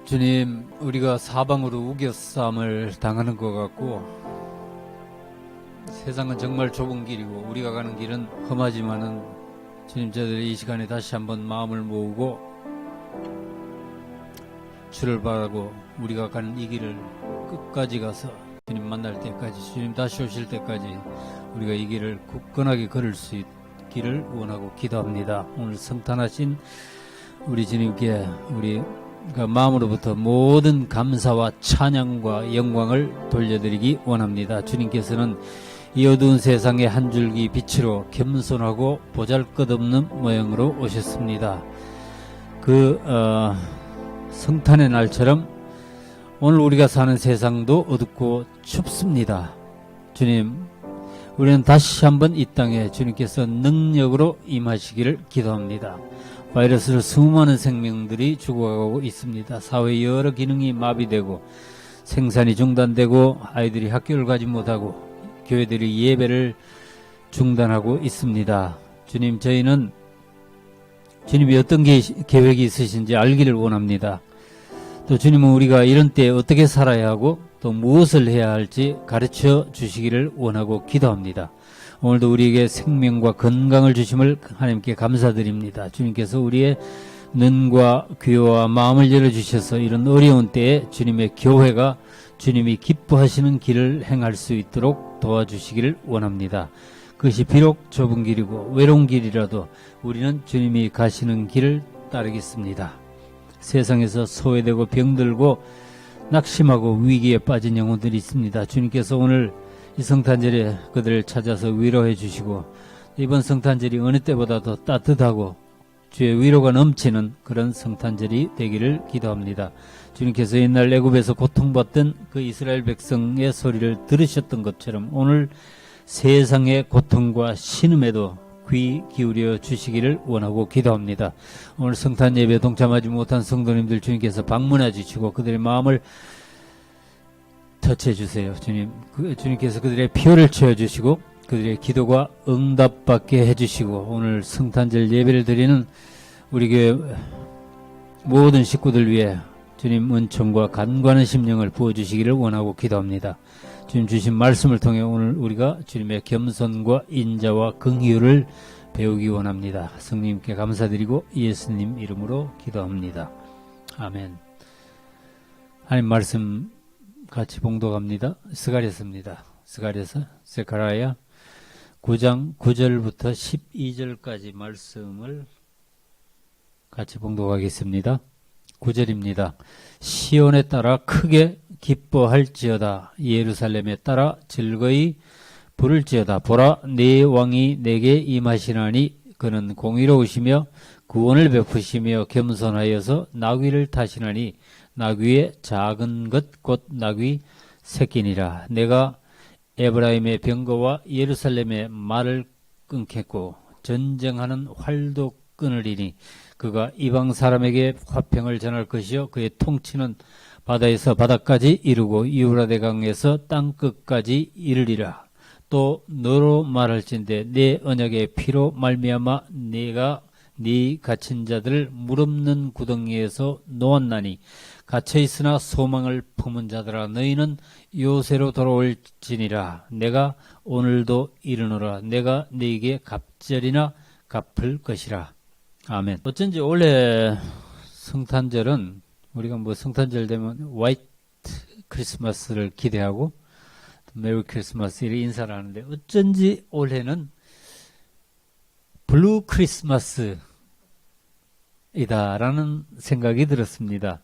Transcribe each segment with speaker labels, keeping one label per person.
Speaker 1: 주님, 우리가 사방으로 우겨쌈을 당하는 것 같고 세상은 정말 좁은 길이고 우리가 가는 길은 험하지만은 주님, 저들이 이 시간에 다시 한번 마음을 모으고 주를 바라고 우리가 가는 이 길을 끝까지 가서 주님 만날 때까지, 주님 다시 오실 때까지 우리가 이 길을 굳건하게 걸을 수 있기를 원하고 기도합니다. 오늘 성탄하신 우리 주님께 우리가 마음으로부터 모든 감사와 찬양과 영광을 돌려드리기 원합니다. 주님께서는 이 어두운 세상의 한 줄기 빛으로 겸손하고 보잘것없는 모양으로 오셨습니다. 성탄의 날처럼 오늘 우리가 사는 세상도 어둡고 춥습니다. 주님, 우리는 다시 한번 이 땅에 주님께서 능력으로 임하시기를 기도합니다. 바이러스로 수많은 생명들이 죽어가고 있습니다. 사회 여러 기능이 마비되고 생산이 중단되고 아이들이 학교를 가지 못하고 교회들이 예배를 중단하고 있습니다. 주님, 저희는 주님이 어떤 계획이 있으신지 알기를 원합니다. 또 주님은 우리가 이런 때에 어떻게 살아야 하고 또 무엇을 해야 할지 가르쳐 주시기를 원하고 기도합니다. 오늘도 우리에게 생명과 건강을 주심을 하나님께 감사드립니다. 주님께서 우리의 눈과 귀와 마음을 열어주셔서 이런 어려운 때에 주님의 교회가 주님이 기뻐하시는 길을 행할 수 있도록 도와주시기를 원합니다. 그것이 비록 좁은 길이고 외로운 길이라도 우리는 주님이 가시는 길을 따르겠습니다. 세상에서 소외되고 병들고 낙심하고 위기에 빠진 영혼들이 있습니다. 주님께서 오늘 이 성탄절에 그들을 찾아서 위로해 주시고 이번 성탄절이 어느 때보다 더 따뜻하고 주의 위로가 넘치는 그런 성탄절이 되기를 기도합니다. 주님께서 옛날 애굽에서 고통받던 그 이스라엘 백성의 소리를 들으셨던 것처럼 오늘 세상의 고통과 신음에도 귀 기울여 주시기를 원하고 기도합니다. 오늘 성탄 예배에 동참하지 못한 성도님들 주님께서 방문해 주시고 그들의 마음을 터치해 주세요. 주님께서 그들의 피로를 채워주시고 그들의 기도가 응답받게 해주시고 오늘 성탄절 예배를 드리는 우리 교회 모든 식구들 위해 주님 은총과 간과한 심령을 부어주시기를 원하고 기도합니다. 주님 주신 말씀을 통해 오늘 우리가 주님의 겸손과 인자와 긍휼을 배우기 원합니다. 성령님께 감사드리고 예수님 이름으로 기도합니다. 아멘. 하나님 말씀 같이 봉독합니다. 스가랴서입니다. 스가랴 9장 9절부터 12절까지 말씀을 같이 봉독하겠습니다. 9절입니다. 시온에 따라 크게 기뻐할지어다. 예루살렘에 따라 즐거이 부를지어다. 보라, 네 왕이 내게 임하시나니 그는 공의로우시며 구원을 베푸시며 겸손하여서 나귀를 타시나니 나귀의 작은 것 곧 나귀 새끼니라. 내가 에브라임의 병거와 예루살렘의 말을 끊겠고 전쟁하는 활도 끊으리니 그가 이방 사람에게 화평을 전할 것이요 그의 통치는 바다에서 바다까지 이르고 유브라데 강에서 땅 끝까지 이르리라. 또 너로 말할진대 내 언약의 피로 말미암아 내가 네 갇힌 자들을 물없는 구덩이에서 놓았나니 갇혀있으나 소망을 품은 자들아 너희는 요새로 돌아올지니라. 내가 오늘도 이르노라. 내가 너희에게 갑절이나 갚을 것이라. 아멘. 어쩐지 원래 성탄절은 우리가 성탄절 되면 화이트 크리스마스를 기대하고 메리 크리스마스 이렇게 인사를 하는데 어쩐지 올해는 블루 크리스마스이다라는 생각이 들었습니다.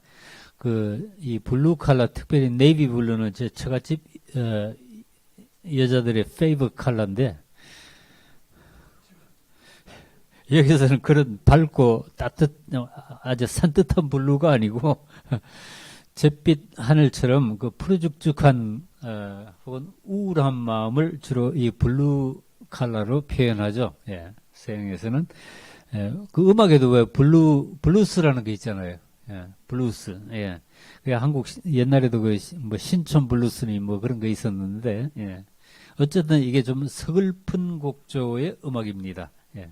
Speaker 1: 이 블루 컬러, 특별히 네이비 블루는 제 처갓집 여자들의 페이버 컬러인데 여기서는 그런 밝고 아주 산뜻한 블루가 아니고 잿빛 하늘처럼 그 푸르죽죽한 혹은 우울한 마음을 주로 이 블루 컬러로 표현하죠. 예, 서양에서는 그 음악에도 왜 블루스라는 게 있잖아요. 예, 블루스. 예. 한국 옛날에도 신촌 블루스니 그런 거 있었는데 예. 어쨌든 이게 좀 서글픈 곡조의 음악입니다. 예.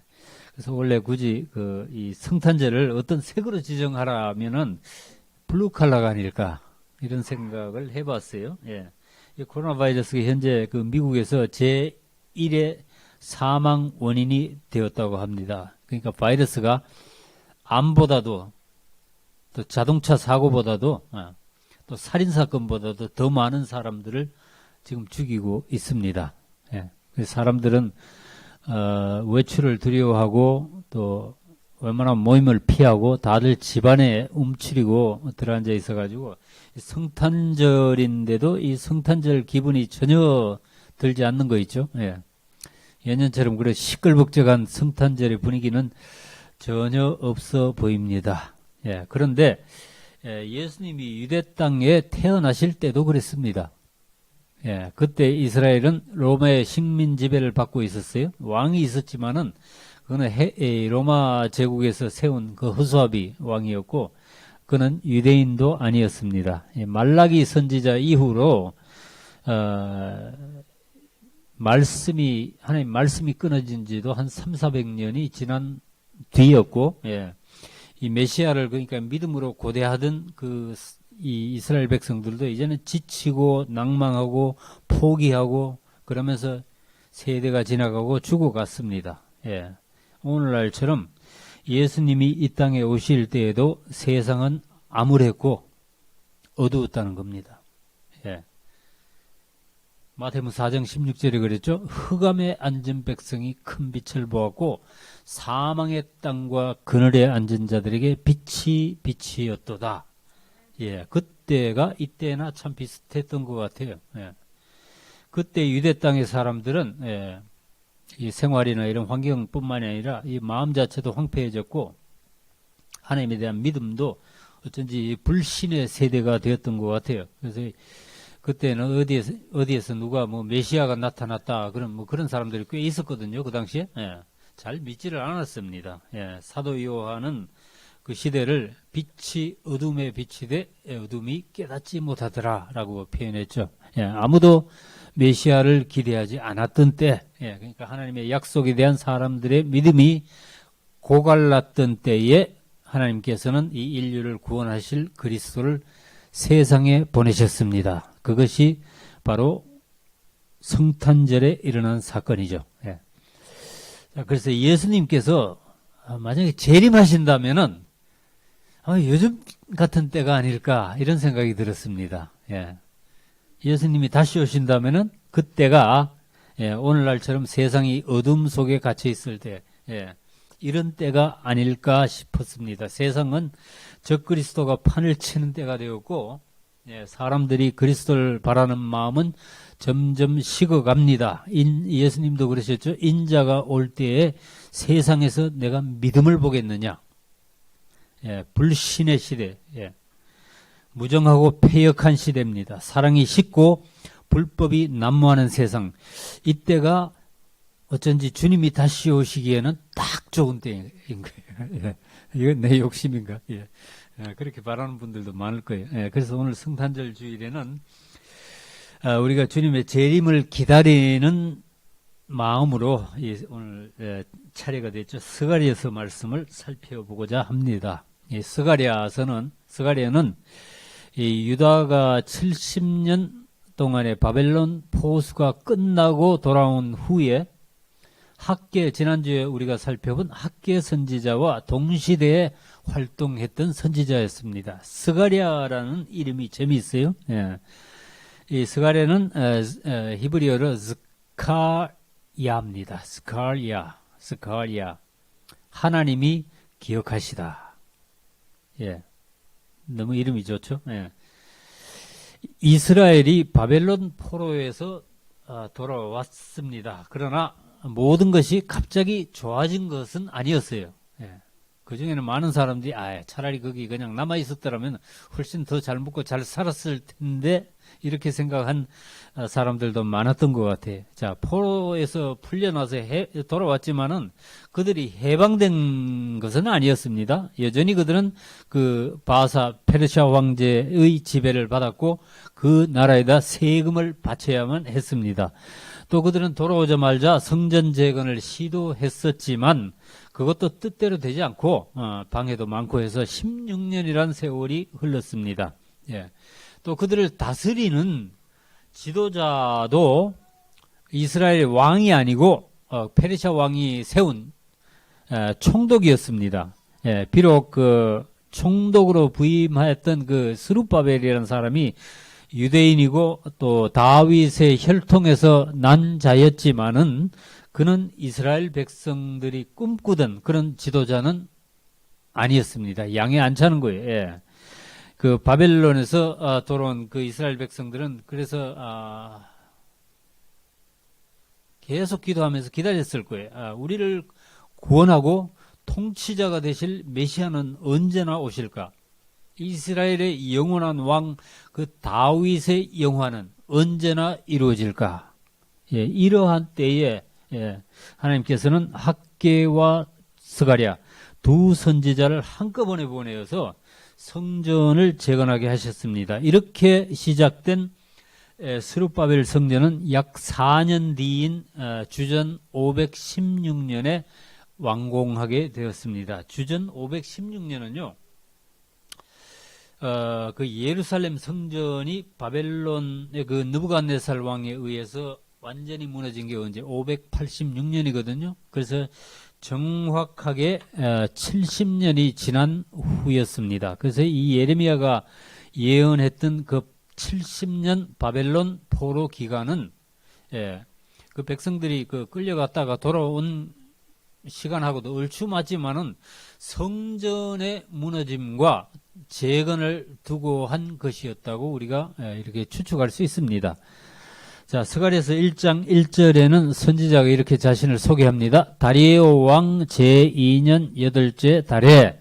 Speaker 1: 그래서 원래 굳이 이 성탄절을 어떤 색으로 지정하라면은 블루칼라가 아닐까 이런 생각을 해봤어요. 예. 이 코로나 바이러스가 현재 그 미국에서 제1의 사망 원인이 되었다고 합니다. 그러니까 바이러스가 암보다도 또 자동차 사고보다도 또 살인사건보다도 더 많은 사람들을 지금 죽이고 있습니다. 예. 그래서 사람들은 외출을 두려워하고 또 웬만하면 모임을 피하고 다들 집안에 움츠리고 들어앉아 있어가지고 성탄절인데도 이 성탄절 기분이 전혀 들지 않는 거 있죠. 예. 예년처럼 그래 시끌벅적한 성탄절의 분위기는 전혀 없어 보입니다. 예. 그런데 예수님이 유대 땅에 태어나실 때도 그랬습니다. 예. 그때 이스라엘은 로마의 식민 지배를 받고 있었어요. 왕이 있었지만은 그는 로마 제국에서 세운 그 허수아비 왕이었고 그는 유대인도 아니었습니다. 말라기 선지자 이후로 하나님 말씀이 끊어진 지도 한 300~400년이 지난 뒤였고, 예. 이 메시아를 그러니까 믿음으로 고대하던 이 이스라엘 백성들도 이제는 지치고 낭망하고 포기하고 그러면서 세대가 지나가고 죽어갔습니다. 예. 오늘날처럼 예수님이 이 땅에 오실 때에도 세상은 암울했고 어두웠다는 겁니다. 예. 마태복음 4장 16절에 그랬죠. 흑암에 앉은 백성이 큰 빛을 보았고 사망의 땅과 그늘에 앉은 자들에게 빛이 빛이었도다. 예, 그때가 이때나 참 비슷했던 것 같아요. 예. 그때 유대 땅의 사람들은 이 생활이나 이런 환경뿐만이 아니라 이 마음 자체도 황폐해졌고 하나님에 대한 믿음도 어쩐지 불신의 세대가 되었던 것 같아요. 그래서 그때는 어디에서 누가 뭐 메시아가 나타났다 그런 사람들이 꽤 있었거든요. 그 당시에 잘 믿지를 않았습니다. 사도 요한은 그 시대를 빛이 어둠에 비치되 어둠이 깨닫지 못하더라라고 표현했죠. 아무도 메시아를 기대하지 않았던 때, 그러니까 하나님의 약속에 대한 사람들의 믿음이 고갈랐던 때에 하나님께서는 이 인류를 구원하실 그리스도를 세상에 보내셨습니다. 그것이 바로 성탄절에 일어난 사건이죠. 자, 그래서 예수님께서 만약에 재림하신다면은 요즘 같은 때가 아닐까 이런 생각이 들었습니다. 예수님이 다시 오신다면은 그때가 오늘날처럼 세상이 어둠 속에 갇혀 있을 때 이런 때가 아닐까 싶었습니다. 세상은 적그리스도가 판을 치는 때가 되었고 사람들이 그리스도를 바라는 마음은 점점 식어갑니다. 예수님도 그러셨죠. 인자가 올 때에 세상에서 내가 믿음을 보겠느냐. 불신의 시대, 무정하고 패역한 시대입니다. 사랑이 식고 불법이 난무하는 세상. 이때가 어쩐지 주님이 다시 오시기에는 딱 좋은 때인 거예요. 이건 내 욕심인가? 그렇게 바라는 분들도 많을 거예요. 그래서 오늘 성탄절 주일에는 우리가 주님의 재림을 기다리는 마음으로 오늘 차례가 됐죠. 스가랴서 말씀을 살펴보고자 합니다. 스가랴는 이 유다가 70년 동안의 바벨론 포수가 끝나고 돌아온 후에 지난주에 우리가 살펴본 학계 선지자와 동시대에 활동했던 선지자였습니다. 스가랴라는 이름이 재미있어요. 이 스가랴는 히브리어로 스카랴입니다. 스카랴. 하나님이 기억하시다. 너무 이름이 좋죠. 이스라엘이 바벨론 포로에서 돌아왔습니다. 그러나 모든 것이 갑자기 좋아진 것은 아니었어요. 그 중에는 많은 사람들이 차라리 거기 그냥 남아 있었더라면 훨씬 더 잘 먹고 잘 살았을 텐데 이렇게 생각한 사람들도 많았던 것 같아요. 자, 포로에서 풀려나서 돌아왔지만은 그들이 해방된 것은 아니었습니다. 여전히 그들은 그 페르시아 황제의 지배를 받았고 그 나라에다 세금을 바쳐야만 했습니다. 또 그들은 돌아오자마자 성전 재건을 시도했었지만 그것도 뜻대로 되지 않고 방해도 많고 해서 16년이란 세월이 흘렀습니다. 예. 또 그들을 다스리는 지도자도 이스라엘 왕이 아니고 페르시아 왕이 세운 총독이었습니다. 예. 비록 그 총독으로 부임하였던 그 스룹바벨이라는 사람이 유대인이고 또 다윗의 혈통에서 난 자였지만은 그는 이스라엘 백성들이 꿈꾸던 그런 지도자는 아니었습니다. 양에 안 차는 거예요. 예. 그 바벨론에서 돌아온 그 이스라엘 백성들은 그래서 계속 기도하면서 기다렸을 거예요. 우리를 구원하고 통치자가 되실 메시아는 언제나 오실까? 이스라엘의 영원한 왕 그 다윗의 영화는 언제나 이루어질까? 예, 이러한 때에 하나님께서는 학개와 스가랴 두 선지자를 한꺼번에 보내어서 성전을 재건하게 하셨습니다. 이렇게 시작된 스룹바벨 성전은 약 4년 뒤인 주전 516년에 완공하게 되었습니다. 주전 516년은요, 그 예루살렘 성전이 바벨론의 그 느부갓네살 왕에 의해서 완전히 무너진 게 언제 586년이거든요. 그래서 정확하게 70년이 지난 후였습니다. 그래서 이 예레미야가 예언했던 그 70년 바벨론 포로 기간은 그 백성들이 그 끌려갔다가 돌아온 시간하고도 얼추맞지만은 성전의 무너짐과 재건을 두고 한 것이었다고 우리가 이렇게 추측할 수 있습니다. 자, 스가랴서 1장 1절에는 선지자가 이렇게 자신을 소개합니다. 다리오 왕 제2년 8째 달에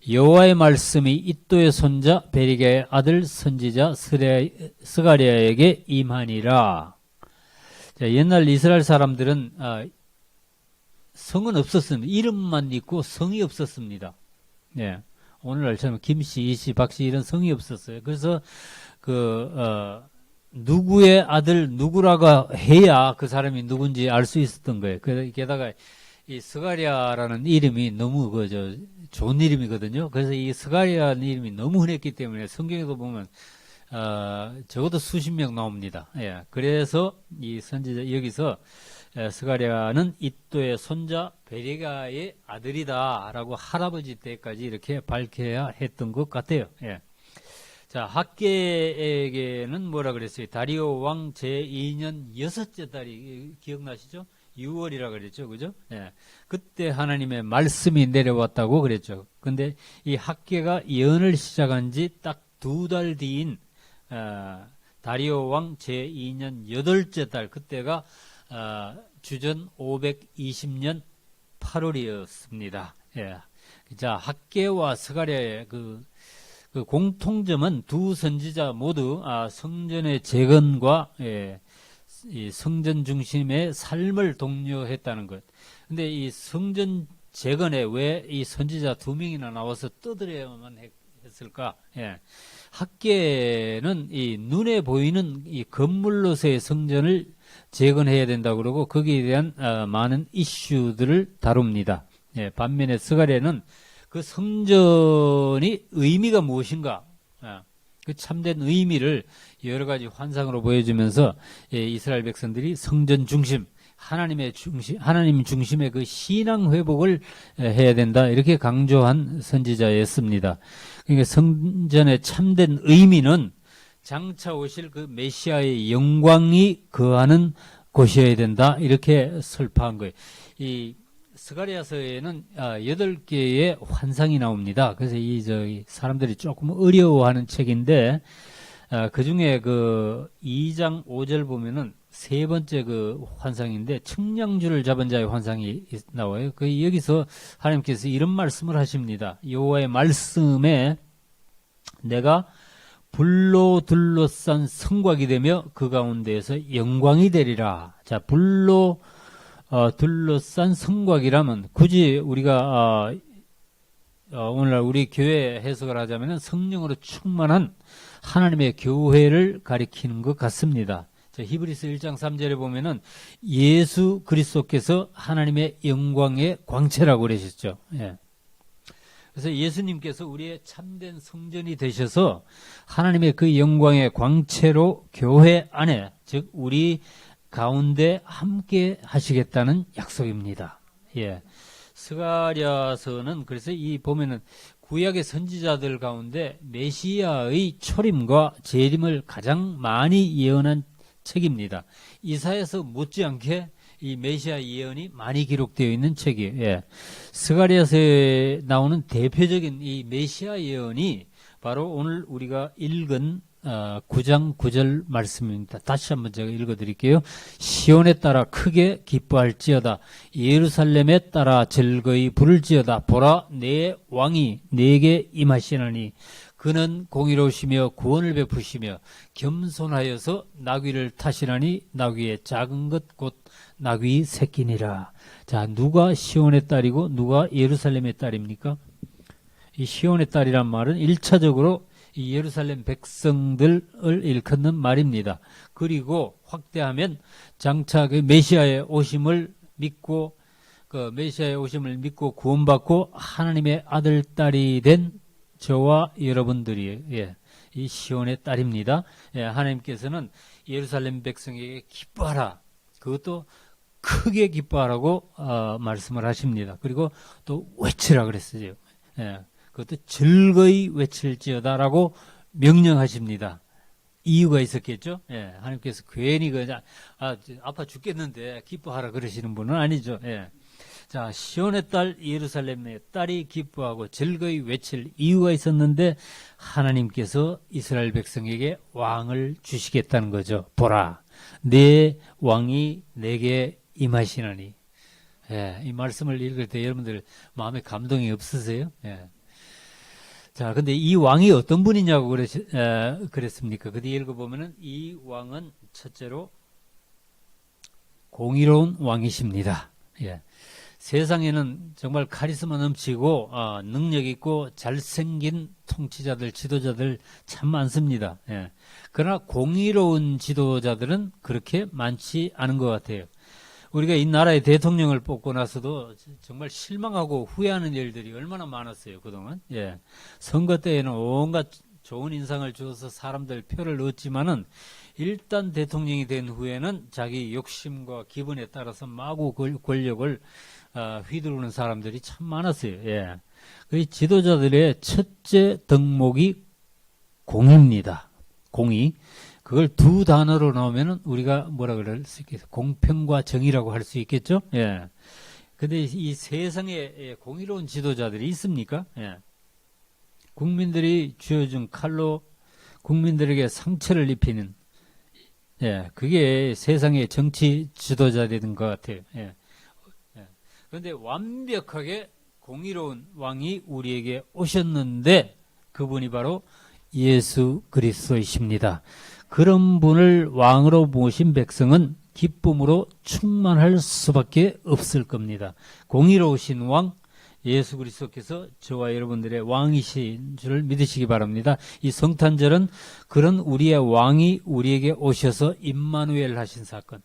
Speaker 1: 여호와의 말씀이 이도의 손자 베리게의 아들 선지자 스가랴에게 임하니라. 자, 옛날 이스라엘 사람들은 성은 없었습니다. 이름만 있고 성이 없었습니다. 예. 오늘날처럼 김씨, 이씨, 박씨 이런 성이 없었어요. 그래서 누구의 아들 누구라고 해야 그 사람이 누군지 알 수 있었던 거예요. 게다가 이 스가랴라는 이름이 너무 좋은 이름이거든요. 그래서 이 스가랴라는 이름이 너무 흔했기 때문에 성경에도 보면 적어도 수십 명 나옵니다. 예. 그래서 이 선지자 여기서 스가랴는 이도의 손자 베리가의 아들이다라고 할아버지 때까지 이렇게 밝혀야 했던 것 같아요. 예. 자, 학개에게는 뭐라 그랬어요? 다리오 왕 제2년 6째 달이 기억나시죠? 6월이라 그랬죠, 그죠? 예. 그때 하나님의 말씀이 내려왔다고 그랬죠. 근데 이 학개가 예언을 시작한 지 딱 2달 뒤인 다리오 왕 제2년 8째 달, 그때가 주전 520년 8월이었습니다. 예. 자, 학개와 스가랴의 그 공통점은 두 선지자 모두 성전의 재건과 이 성전 중심의 삶을 독려했다는 것. 근데 이 성전 재건에 왜 이 선지자 2명이나 나와서 떠들어야만 했을까? 예. 학개는 이 눈에 보이는 이 건물로서의 성전을 재건해야 된다고 그러고 거기에 대한 많은 이슈들을 다룹니다. 예. 반면에 스가랴는 그 성전이 의미가 무엇인가, 그 참된 의미를 여러 가지 환상으로 보여주면서 이스라엘 백성들이 성전 중심, 하나님 중심의 그 신앙 회복을 해야 된다, 이렇게 강조한 선지자였습니다. 그러니까 성전의 참된 의미는 장차 오실 그 메시아의 영광이 거하는 곳이어야 된다, 이렇게 설파한 거예요. 이 스가랴서에는 8개의 환상이 나옵니다. 그래서 사람들이 조금 어려워하는 책인데, 그 중에 그 2장 5절 보면은 세 번째 그 환상인데, 측량줄을 잡은 자의 환상이 나와요. 여기서 하나님께서 이런 말씀을 하십니다. 여호와의 말씀에 내가 불로 둘러싼 성곽이 되며 그 가운데에서 영광이 되리라. 자, 불로 둘러싼 성곽이라면 굳이 우리가 오늘날 우리 교회 해석을 하자면 성령으로 충만한 하나님의 교회를 가리키는 것 같습니다. 히브리서 1장 3절에 보면은 예수 그리스도께서 하나님의 영광의 광채라고 그러셨죠. 예. 그래서 예수님께서 우리의 참된 성전이 되셔서 하나님의 그 영광의 광채로 교회 안에, 즉 우리 가운데 함께 하시겠다는 약속입니다. 예. 스가랴서는 그래서 이 보면은 구약의 선지자들 가운데 메시아의 초림과 재림을 가장 많이 예언한 책입니다. 이사야서 못지않게 이 메시아 예언이 많이 기록되어 있는 책이에요. 예. 스가랴서에 나오는 대표적인 이 메시아 예언이 바로 오늘 우리가 읽은 9장 9절 말씀입니다. 다시 한번 제가 읽어드릴게요. 시온에 따라 크게 기뻐할지어다. 예루살렘에 따라 즐거이 부를지어다. 보라, 내 왕이 내게 임하시나니 그는 공의로우시며 구원을 베푸시며 겸손하여서 나귀를 타시나니 나귀의 작은 것 곧 나귀 새끼니라. 자, 누가 시온의 딸이고 누가 예루살렘의 딸입니까? 이 시온의 딸이란 말은 1차적으로 이 예루살렘 백성들을 일컫는 말입니다. 그리고 확대하면 장차 그 메시아의 오심을 믿고 구원받고 하나님의 아들, 딸이 된 저와 여러분들이, 예, 이 시온의 딸입니다. 예, 하나님께서는 예루살렘 백성에게 기뻐하라. 그것도 크게 기뻐하라고 말씀을 하십니다. 그리고 또 외치라 그랬어요. 예, 그것도 즐거이 외칠지어다라고 명령하십니다. 이유가 있었겠죠? 예, 하나님께서 괜히 아파 죽겠는데 기뻐하라 그러시는 분은 아니죠. 예. 자, 시온의 딸 예루살렘의 딸이 기뻐하고 즐거이 외칠 이유가 있었는데 하나님께서 이스라엘 백성에게 왕을 주시겠다는 거죠. 보라, 내 왕이 내게 임하시나니. 예, 이 말씀을 읽을 때 여러분들 마음에 감동이 없으세요? 예. 자, 근데 이 왕이 어떤 분이냐고 그랬습니까? 그 뒤에 읽어보면은 이 왕은 첫째로 공의로운 왕이십니다. 예. 세상에는 정말 카리스마 넘치고 능력 있고 잘생긴 통치자들, 지도자들 참 많습니다. 예. 그러나 공의로운 지도자들은 그렇게 많지 않은 것 같아요. 우리가 이 나라의 대통령을 뽑고 나서도 정말 실망하고 후회하는 일들이 얼마나 많았어요, 그동안. 예. 선거 때에는 온갖 좋은 인상을 주어서 사람들 표를 얻지만은 일단 대통령이 된 후에는 자기 욕심과 기분에 따라서 마구 권력을 휘두르는 사람들이 참 많았어요. 예. 그 지도자들의 첫째 덕목이 공의입니다. 공의. 그걸 두 단어로 나오면은 우리가 뭐라 그럴 수 있겠어요? 공평과 정의라고 할 수 있겠죠? 예. 근데 이 세상에 공의로운 지도자들이 있습니까? 예. 국민들이 쥐어준 칼로 국민들에게 상처를 입히는, 예, 그게 세상의 정치 지도자들인 것 같아요. 예. 예. 그런데 완벽하게 공의로운 왕이 우리에게 오셨는데 그분이 바로 예수 그리스도이십니다. 그런 분을 왕으로 모신 백성은 기쁨으로 충만할 수밖에 없을 겁니다. 공의로우신 왕 예수 그리스도께서 저와 여러분들의 왕이신 줄을 믿으시기 바랍니다. 이 성탄절은 그런 우리의 왕이 우리에게 오셔서 임마누엘 하신 사건,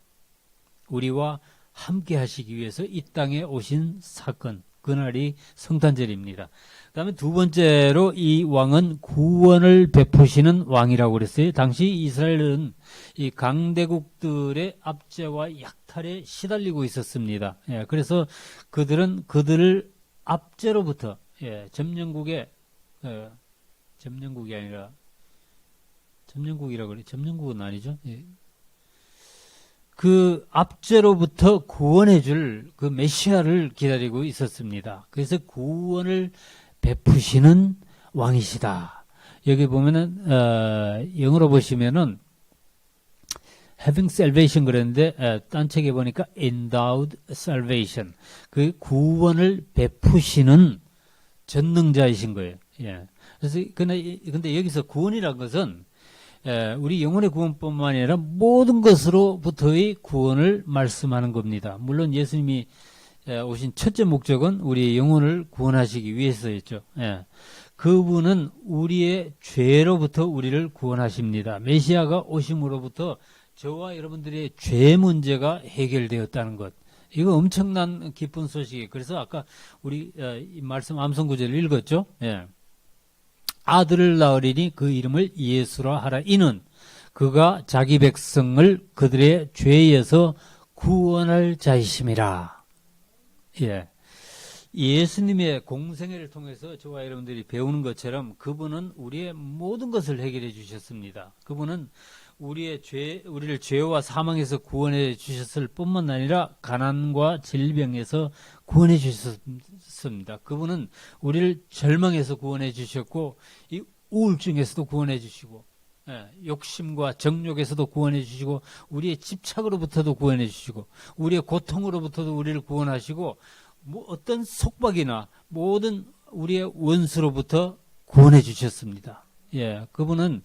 Speaker 1: 우리와 함께 하시기 위해서 이 땅에 오신 사건, 그날이 성탄절입니다. 그 다음에 두 번째로 이 왕은 구원을 베푸시는 왕이라고 그랬어요. 당시 이스라엘은 이 강대국들의 압제와 약탈에 시달리고 있었습니다. 예, 그래서 그들은 그들을 압제로부터, 예, 점령국이 아니라, 점령국이라고 그래. 점령국은 아니죠. 예. 그 압제로부터 구원해줄 그 메시아를 기다리고 있었습니다. 그래서 구원을 베푸시는 왕이시다. 여기 보면은 영어로 보시면은 having salvation 그랬는데 딴 책에 보니까 endowed salvation, 그 구원을 베푸시는 전능자이신 거예요. 예. 그래서 근데 여기서 구원이라는 것은 우리 영혼의 구원뿐만 아니라 모든 것으로부터의 구원을 말씀하는 겁니다. 물론 예수님이 오신 첫째 목적은 우리의 영혼을 구원하시기 위해서였죠. 예. 그분은 우리의 죄로부터 우리를 구원하십니다. 메시아가 오심으로부터 저와 여러분들의 죄 문제가 해결되었다는 것. 이거 엄청난 기쁜 소식이에요. 그래서 아까 우리 이 말씀 암송 구절을 읽었죠. 예. 아들을 낳으리니 그 이름을 예수라 하라. 이는 그가 자기 백성을 그들의 죄에서 구원할 자이심이라. 예. 예수님의 공생애를 통해서 저와 여러분들이 배우는 것처럼 그분은 우리의 모든 것을 해결해 주셨습니다. 그분은 우리를 죄와 사망에서 구원해 주셨을 뿐만 아니라 가난과 질병에서 구원해 주셨습니다. 그분은 우리를 절망에서 구원해 주셨고, 이 우울증에서도 구원해 주시고, 욕심과 정욕에서도 구원해 주시고, 우리의 집착으로부터도 구원해 주시고, 우리의 고통으로부터도 우리를 구원하시고, 어떤 속박이나 모든 우리의 원수로부터 구원해 주셨습니다. 예, 그분은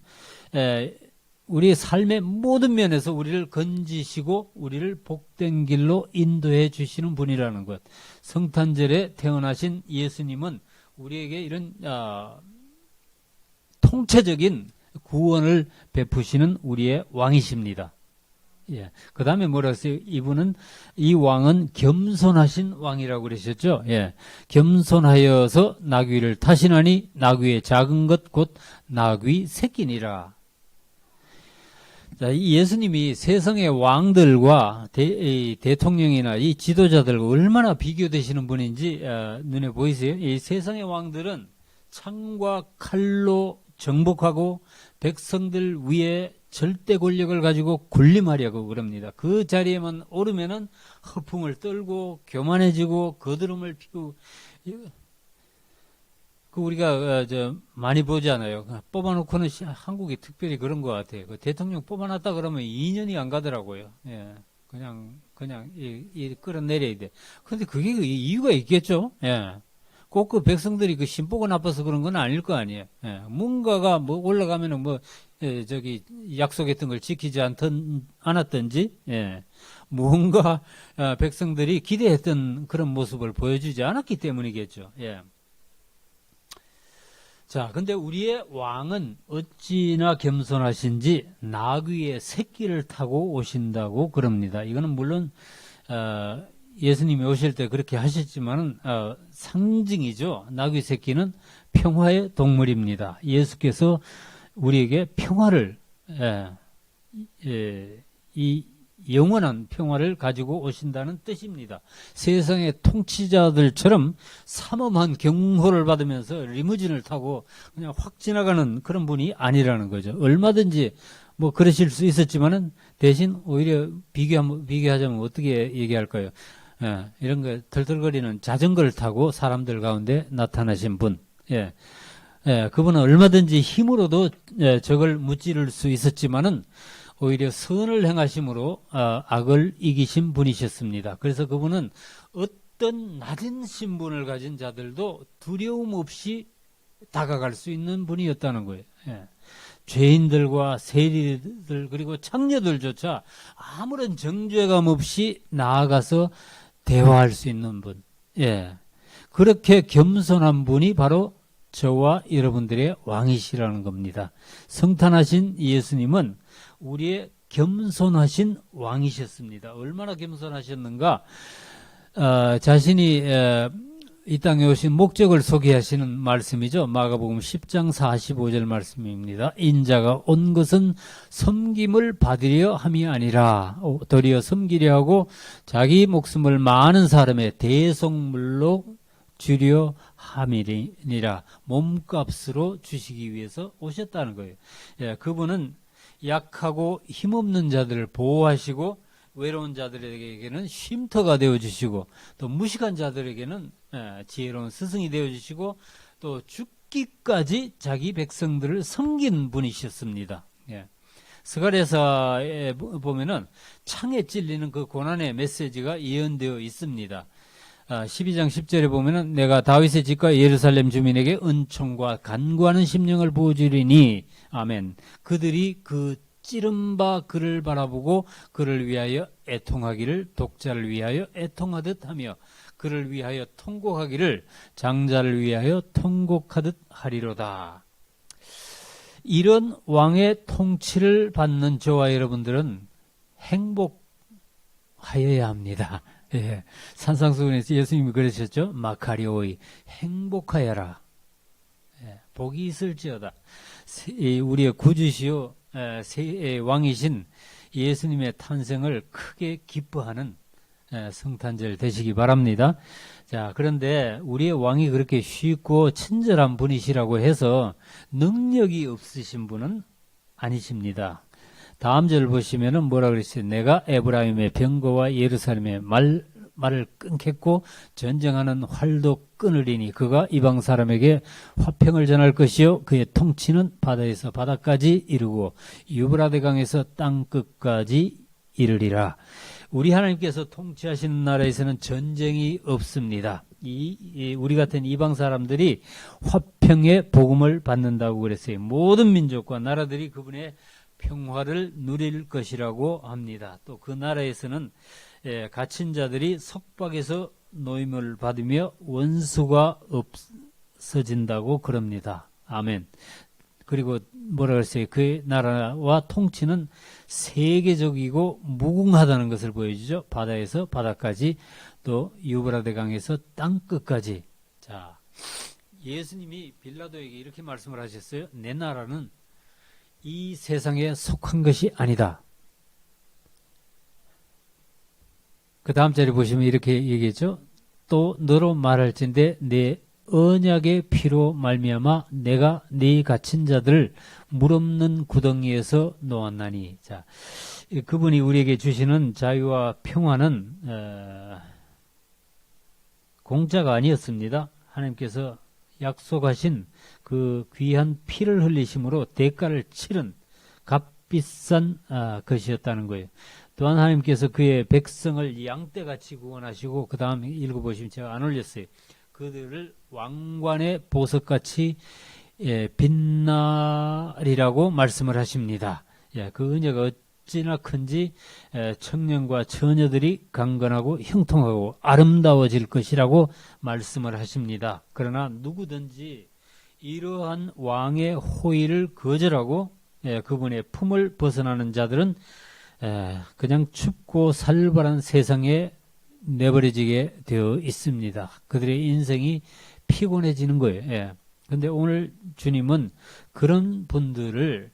Speaker 1: 우리의 삶의 모든 면에서 우리를 건지시고 우리를 복된 길로 인도해 주시는 분이라는 것. 성탄절에 태어나신 예수님은 우리에게 이런 통체적인 구원을 베푸시는 우리의 왕이십니다. 예. 그 다음에 뭐라 했어요? 이 왕은 겸손하신 왕이라고 그러셨죠? 예. 겸손하여서 나귀를 타시나니 나귀의 작은 것 곧 나귀 새끼니라. 자, 이 예수님이 세상의 왕들과 대통령이나 이 지도자들과 얼마나 비교되시는 분인지 눈에 보이세요? 이 세상의 왕들은 창과 칼로 정복하고 백성들 위에 절대 권력을 가지고 군림하려고 그럽니다. 그 자리에만 오르면은 허풍을 떨고 교만해지고 거드름을 피우고, 그 우리가 많이 보잖아요. 뽑아놓고는 한국이 특별히 그런 것 같아요. 그 대통령 뽑아놨다 그러면 2년이 안 가더라고요. 예, 그냥 끌어내려야 돼. 그런데 그게 이유가 있겠죠. 예. 꼭 그 백성들이 그 신보가 나빠서 그런 건 아닐 거 아니에요. 예. 뭔가가 올라가면은 약속했던 걸 지키지 않았던지, 예. 뭔가 백성들이 기대했던 그런 모습을 보여주지 않았기 때문이겠죠. 예. 자, 근데 우리의 왕은 어찌나 겸손하신지 나귀의 새끼를 타고 오신다고 그럽니다. 이거는 물론 예수님이 오실 때 그렇게 하셨지만은 상징이죠. 나귀 새끼는 평화의 동물입니다. 예수께서 우리에게 평화를 이 영원한 평화를 가지고 오신다는 뜻입니다. 세상의 통치자들처럼 삼엄한 경호를 받으면서 리무진을 타고 그냥 확 지나가는 그런 분이 아니라는 거죠. 얼마든지 그러실 수 있었지만은 대신 오히려 비교하자면 어떻게 얘기할까요? 이런 거 덜덜거리는 자전거를 타고 사람들 가운데 나타나신 분. 그분은 얼마든지 힘으로도 적을 무찌를 수 있었지만은 오히려 선을 행하심으로 악을 이기신 분이셨습니다. 그래서 그분은 어떤 낮은 신분을 가진 자들도 두려움 없이 다가갈 수 있는 분이었다는 거예요. 죄인들과 세리들 그리고 창녀들조차 아무런 정죄감 없이 나아가서 대화할 수 있는 분. 그렇게 겸손한 분이 바로 저와 여러분들의 왕이시라는 겁니다. 성탄하신 예수님은 우리의 겸손하신 왕이셨습니다. 얼마나 겸손하셨는가? 자신이 이 땅에 오신 목적을 소개하시는 말씀이죠. 마가복음 10장 45절 말씀입니다. 인자가 온 것은 섬김을 받으려 함이 아니라 도리어 섬기려 하고 자기 목숨을 많은 사람의 대속물로 주려 함이니라. 몸값으로 주시기 위해서 오셨다는 거예요. 그분은 약하고 힘없는 자들을 보호하시고 외로운 자들에게는 쉼터가 되어주시고 또 무식한 자들에게는 지혜로운 스승이 되어주시고 또 죽기까지 자기 백성들을 섬긴 분이셨습니다. 스가랴서에 보면은 창에 찔리는 그 고난의 메시지가 예언되어 있습니다. 12장 10절에 보면은 내가 다윗의 집과 예루살렘 주민에게 은총과 간구하는 심령을 부어주리니 아멘. 그들이 그 찌른 바 그를 바라보고 그를 위하여 애통하기를 독자를 위하여 애통하듯 하며 그를 위하여 통곡하기를 장자를 위하여 통곡하듯 하리로다. 이런 왕의 통치를 받는 저와 여러분들은 행복하여야 합니다. 예. 산상수훈에서 예수님이 그러셨죠. 마카리오이 행복하여라. 예. 복이 있을지어다. 우리의 구주시요 왕이신 예수님의 탄생을 크게 기뻐하는 성탄절 되시기 바랍니다. 자, 그런데 우리의 왕이 그렇게 쉽고 친절한 분이시라고 해서 능력이 없으신 분은 아니십니다. 다음 절을 보시면은 뭐라 그랬어요? 내가 에브라임의 병거와 예루살렘의 말을 끊겠고 전쟁하는 활도 끊으리니 그가 이방 사람에게 화평을 전할 것이요 그의 통치는 바다에서 바다까지 이르고 유브라데 강에서 땅 끝까지 이르리라. 우리 하나님께서 통치하시는 나라에서는 전쟁이 없습니다. 우리 같은 이방 사람들이 화평의 복음을 받는다고 그랬어요. 모든 민족과 나라들이 그분의 평화를 누릴 것이라고 합니다. 또 그 나라에서는 갇힌 자들이 속박에서 노임을 받으며 원수가 없어진다고 그럽니다. 아멘. 그리고 뭐라 그랬어요? 그 나라와 통치는 세계적이고 무궁하다는 것을 보여주죠. 바다에서 바다까지 또 유브라데 강에서 땅 끝까지. 자, 예수님이 빌라도에게 이렇게 말씀을 하셨어요. 내 나라는 이 세상에 속한 것이 아니다. 그 다음 자리 보시면 이렇게 얘기했죠. 또 너로 말할진대 내 언약의 피로 말미암아 내가 네 갇힌 자들을 물 없는 구덩이에서 놓았나니. 자, 그분이 우리에게 주시는 자유와 평화는 공짜가 아니었습니다. 하나님께서 약속하신 그 귀한 피를 흘리심으로 대가를 치른 값비싼 것이었다는 거예요. 또한 하나님께서 그의 백성을 양떼같이 구원하시고 그 다음 읽어보시면 제가 안 올렸어요. 그들을 왕관의 보석같이 빛나리라고 말씀을 하십니다. 그 은혜가 어찌나 큰지 청년과 처녀들이 강건하고 형통하고 아름다워질 것이라고 말씀을 하십니다. 그러나 누구든지 이러한 왕의 호의를 거절하고 그분의 품을 벗어나는 자들은 그냥 춥고 살벌한 세상에 내버려지게 되어 있습니다. 그들의 인생이 피곤해지는 거예요. 근데 오늘 주님은 그런 분들을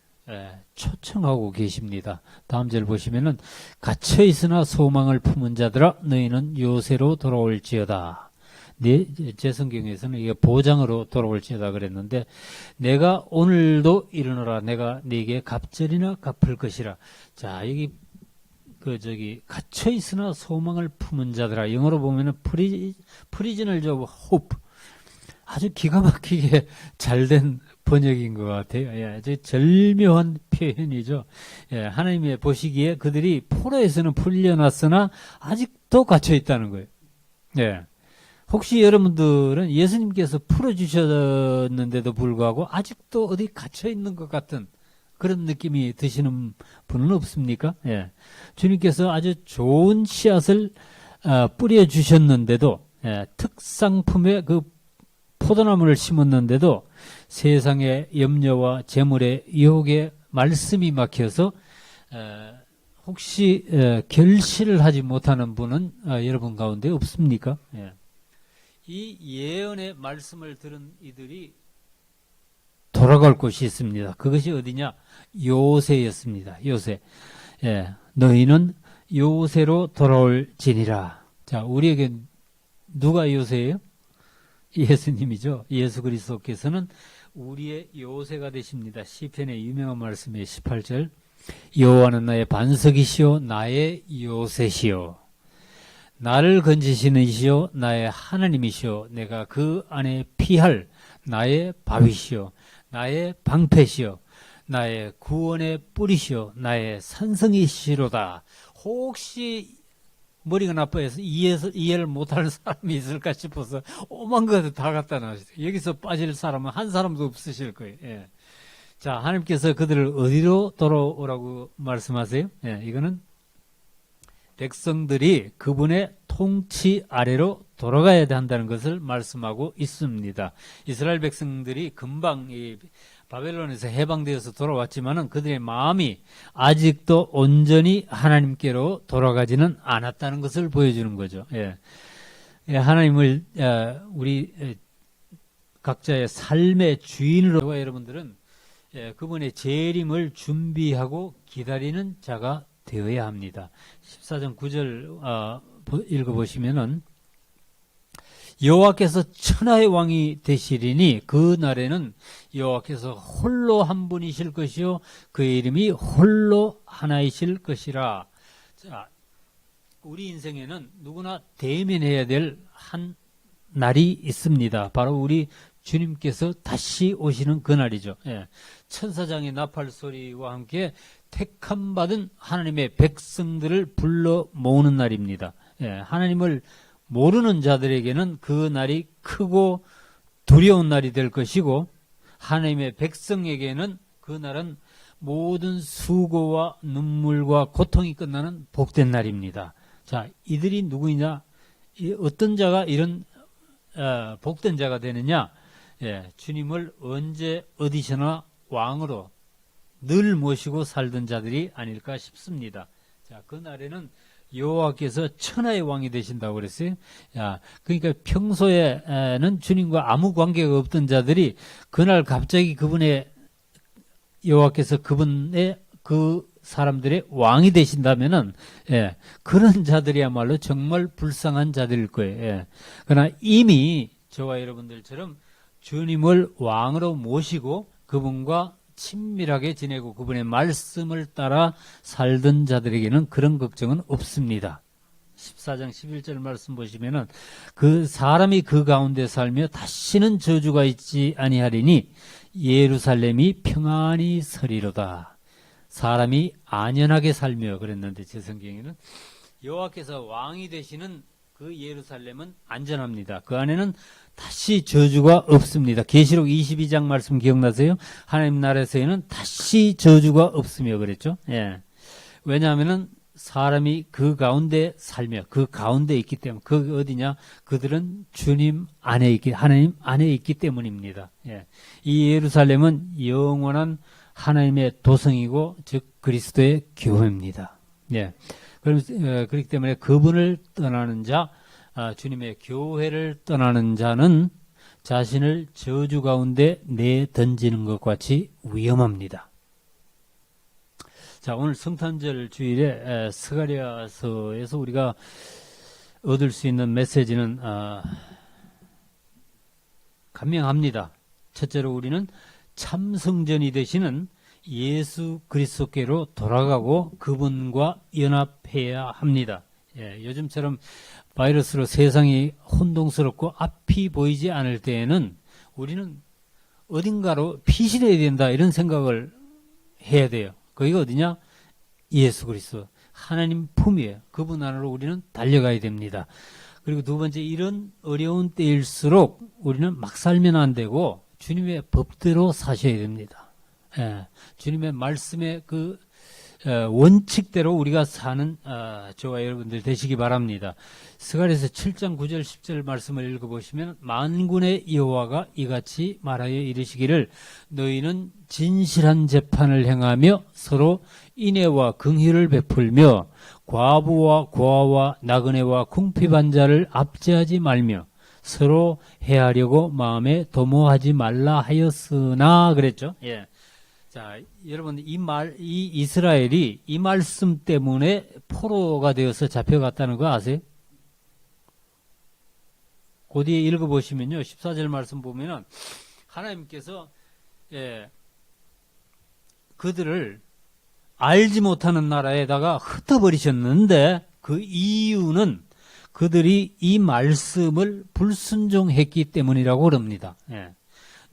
Speaker 1: 초청하고 계십니다. 다음 절 보시면은 갇혀 있으나 소망을 품은 자들아 너희는 요새로 돌아올지어다. 제 성경에서는 이게 보장으로 돌아올지어다 그랬는데 내가 오늘도 일어나라 내가 네게 갑절이나 갚을 것이라. 자, 여기 갇혀 있으나 소망을 품은 자들아. 영어로 보면은 프리즈널 오브 호프. 아주 기가 막히게 잘된 번역인 것 같아요. 아주 절묘한 표현이죠. 하나님의 보시기에 그들이 포로에서는 풀려났으나 아직도 갇혀 있다는 거예요. 혹시 여러분들은 예수님께서 풀어주셨는데도 불구하고 아직도 어디 갇혀 있는 것 같은 그런 느낌이 드시는 분은 없습니까? 주님께서 아주 좋은 씨앗을 뿌려주셨는데도 특상품의 그 포도나무를 심었는데도 세상의 염려와 재물의 유혹에 말씀이 막혀서 혹시 결실을 하지 못하는 분은 여러분 가운데 없습니까? 이 예언의 말씀을 들은 이들이 돌아갈 곳이 있습니다. 그것이 어디냐? 요새였습니다. 요새. 너희는 요새로 돌아올지니라. 자, 우리에게 누가 요새예요? 예수님이죠. 예수 그리스도께서는 우리의 요새가 되십니다. 시편의 유명한 말씀의 18절. 여호와는 나의 반석이시오 나의 요새시오. 나를 건지시는 이시오 나의 하나님이시오. 내가 그 안에 피할 나의 바위시오 나의 방패시오 나의 구원의 뿌리시오 나의 산성이시로다. 혹시 머리가 나빠서 이해를 못하는 사람이 있을까 싶어서 오만 것을 다 갖다 놨어요. 여기서 빠질 사람은 한 사람도 없으실 거예요. 자, 하나님께서 그들을 어디로 돌아오라고 말씀하세요? 이거는 백성들이 그분의 통치 아래로 돌아가야 한다는 것을 말씀하고 있습니다. 이스라엘 백성들이 금방 이 바벨론에서 해방되어서 돌아왔지만은 그들의 마음이 아직도 온전히 하나님께로 돌아가지는 않았다는 것을 보여주는 거죠. 예. 예, 하나님을 우리 각자의 삶의 주인으로 저와 여러분들은 그분의 재림을 준비하고 기다리는 자가 되어야 합니다. 14장 9절 읽어보시면은 여호와께서 천하의 왕이 되시리니 그 날에는 여호와께서 홀로 한 분이실 것이요 그의 이름이 홀로 하나이실 것이라. 자, 우리 인생에는 누구나 대면해야 될 한 날이 있습니다. 바로 우리 주님께서 다시 오시는 그 날이죠. 예. 천사장의 나팔 소리와 함께 택함 받은 하나님의 백성들을 불러 모으는 날입니다. 예. 하나님을 모르는 자들에게는 그 날이 크고 두려운 날이 될 것이고 하나님의 백성에게는 그 날은 모든 수고와 눈물과 고통이 끝나는 복된 날입니다. 자, 이들이 누구이냐? 어떤 자가 이런 복된 자가 되느냐? 예, 주님을 언제 어디서나 왕으로 늘 모시고 살던 자들이 아닐까 싶습니다. 자, 그 날에는 여호와께서 천하의 왕이 되신다고 그랬어요. 야, 그러니까 평소에는 주님과 아무 관계가 없던 자들이 그날 갑자기 그분의 여호와께서 그분의 그 사람들의 왕이 되신다면은 예, 그런 자들이야말로 정말 불쌍한 자들일 거예요. 예. 그러나 이미 저와 여러분들처럼 주님을 왕으로 모시고 그분과 친밀하게 지내고 그분의 말씀을 따라 살던 자들에게는 그런 걱정은 없습니다. 14장 11절 말씀 보시면은 그 사람이 그 가운데 살며 다시는 저주가 있지 아니하리니 예루살렘이 평안히 서리로다. 사람이 안연하게 살며 그랬는데 제 성경에는 여호와께서 왕이 되시는 그 예루살렘은 안전합니다. 그 안에는 다시 저주가 없습니다. 계시록 22장 말씀 기억나세요? 하나님 나라에서는 다시 저주가 없으며 그랬죠. 예. 왜냐하면은 사람이 그 가운데 살며 그 가운데 있기 때문에 그 어디냐? 그들은 주님 안에 있기 하나님 안에 있기 때문입니다. 예. 이 예루살렘은 영원한 하나님의 도성이고 즉 그리스도의 교회입니다. 예. 그렇기 때문에 그분을 떠나는 자, 주님의 교회를 떠나는 자는 자신을 저주 가운데 내던지는 것 같이 위험합니다. 자, 오늘 성탄절 주일에 스가랴서에서 우리가 얻을 수 있는 메시지는 간명합니다. 첫째로 우리는 참성전이 되시는 예수 그리스도께로 돌아가고 그분과 연합해야 합니다. 예, 요즘처럼 바이러스로 세상이 혼동스럽고 앞이 보이지 않을 때에는 우리는 어딘가로 피신해야 된다 이런 생각을 해야 돼요. 거기가 어디냐? 예수 그리스도 하나님 품이에요. 그분 안으로 우리는 달려가야 됩니다. 그리고 두 번째, 이런 어려운 때일수록 우리는 막 살면 안 되고 주님의 법대로 사셔야 됩니다. 예, 주님의 말씀의 그 원칙대로 우리가 사는 저와 여러분들 되시기 바랍니다. 스가랴서 7장 9절 10절 말씀을 읽어보시면 만군의 여호와가 이같이 말하여 이르시기를 너희는 진실한 재판을 행하며 서로 인애와 긍휼을 베풀며 과부와 고아와 나그네와 궁핍한 자를 압제하지 말며 서로 해하려고 마음에 도모하지 말라 하였으나 그랬죠. 예. 자, 여러분 이 이스라엘이 이 말씀 때문에 포로가 되어서 잡혀갔다는 거 아세요? 그 뒤에 읽어보시면요. 14절 말씀 보면은 하나님께서 그들을 알지 못하는 나라에다가 흩어버리셨는데 그 이유는 그들이 이 말씀을 불순종했기 때문이라고 그럽니다. 예.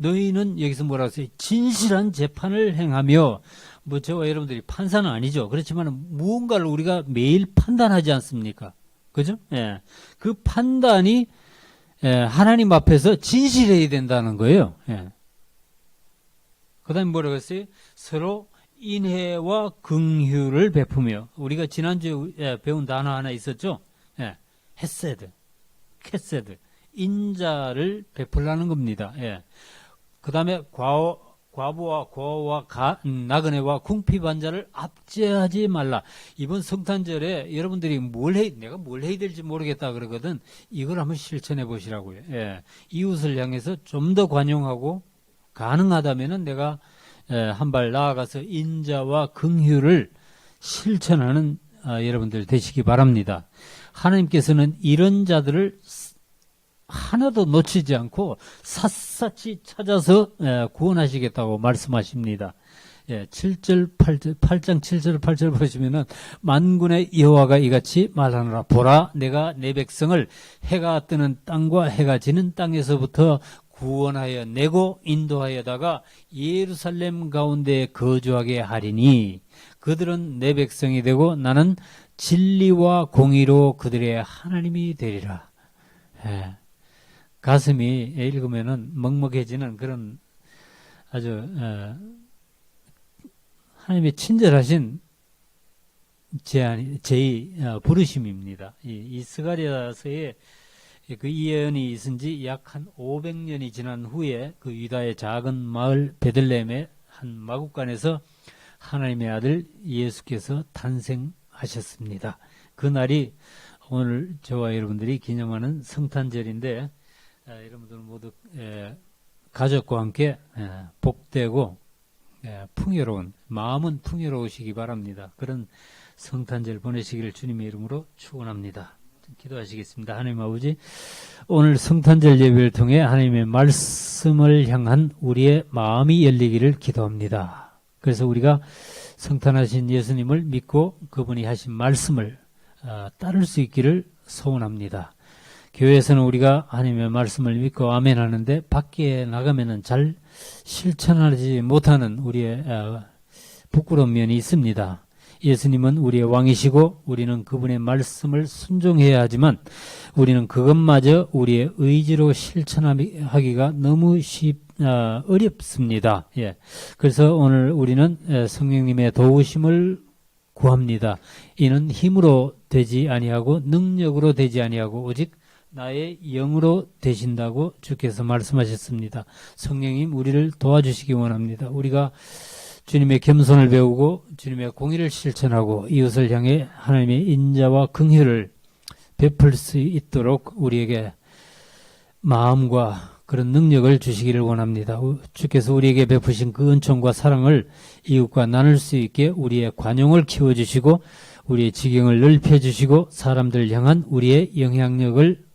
Speaker 1: 너희는 여기서 뭐라고 했어요? 진실한 재판을 행하며 뭐 저와 여러분들이 판사는 아니죠. 그렇지만 무언가를 우리가 매일 판단하지 않습니까? 그죠? 예. 그 판단이 하나님 앞에서 진실해야 된다는 거예요. 예. 그 다음에 뭐라고 했어요? 서로 인애와 긍휼을 베푸며 우리가 지난주에 배운 단어 하나 있었죠? 예. 헤세드, 캐세드, 인자를 베풀라는 겁니다. 예. 그 다음에 과부와 고아와 나그네와 궁핍한 자를 압제하지 말라. 이번 성탄절에 여러분들이 내가 뭘 해야 될지 모르겠다 그러거든. 이걸 한번 실천해 보시라고요. 예. 이웃을 향해서 좀 더 관용하고 가능하다면은 내가 한 발 나아가서 인자와 긍휼을 실천하는 여러분들 되시기 바랍니다. 하나님께서는 이런 자들을 하나도 놓치지 않고 샅샅이 찾아서 구원하시겠다고 말씀하십니다. 7절, 8장 7절, 8절 보시면은 만군의 여호와가 이같이 말하노라. 보라, 내가 내 백성을 해가 뜨는 땅과 해가 지는 땅에서부터 구원하여 내고 인도하여다가 예루살렘 가운데 거주하게 하리니 그들은 내 백성이 되고 나는 진리와 공의로 그들의 하나님이 되리라. 가슴이 읽으면은 먹먹해지는 그런 아주 하나님의 친절하신 부르심입니다. 이 스가랴서에 그 예언이 있은 지 약 한 500년이 지난 후에 그 유다의 작은 마을 베들레헴의 한 마국간에서 하나님의 아들 예수께서 탄생하셨습니다. 그 날이 오늘 저와 여러분들이 기념하는 성탄절인데 여러분들 모두 가족과 함께 복되고 풍요로운 마음은 풍요로우시기 바랍니다. 그런 성탄절 보내시기를 주님의 이름으로 축원합니다. 기도하시겠습니다. 하나님 아버지, 오늘 성탄절 예배를 통해 하나님의 말씀을 향한 우리의 마음이 열리기를 기도합니다. 그래서 우리가 성탄하신 예수님을 믿고 그분이 하신 말씀을 따를 수 있기를 소원합니다. 교회에서는 우리가 하나님의 말씀을 믿고 아멘 하는데 밖에 나가면은 잘 실천하지 못하는 우리의 부끄러운 면이 있습니다. 예수님은 우리의 왕이시고 우리는 그분의 말씀을 순종해야 하지만 우리는 그것마저 우리의 의지로 실천하기가 너무 어렵습니다. 그래서 오늘 우리는 성령님의 도우심을 구합니다. 이는 힘으로 되지 아니하고 능력으로 되지 아니하고 오직 나의 영으로 되신다고 주께서 말씀하셨습니다. 성령님 우리를 도와주시기 원합니다. 우리가 주님의 겸손을 배우고 주님의 공의를 실천하고 이웃을 향해 하나님의 인자와 긍휼을 베풀 수 있도록 우리에게 마음과 그런 능력을 주시기를 원합니다. 주께서 우리에게 베푸신 그 은총과 사랑을 이웃과 나눌 수 있게 우리의 관용을 키워주시고 우리의 지경을 넓혀주시고 사람들 향한 우리의 영향력을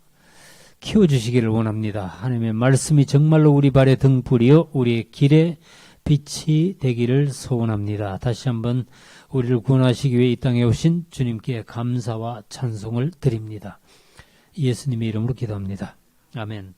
Speaker 1: 키워주시기를 원합니다. 하나님의 말씀이 정말로 우리 발의 등불이요 우리의 길에 빛이 되기를 소원합니다. 다시 한번 우리를 구원하시기 위해 이 땅에 오신 주님께 감사와 찬송을 드립니다. 예수님의 이름으로 기도합니다. 아멘.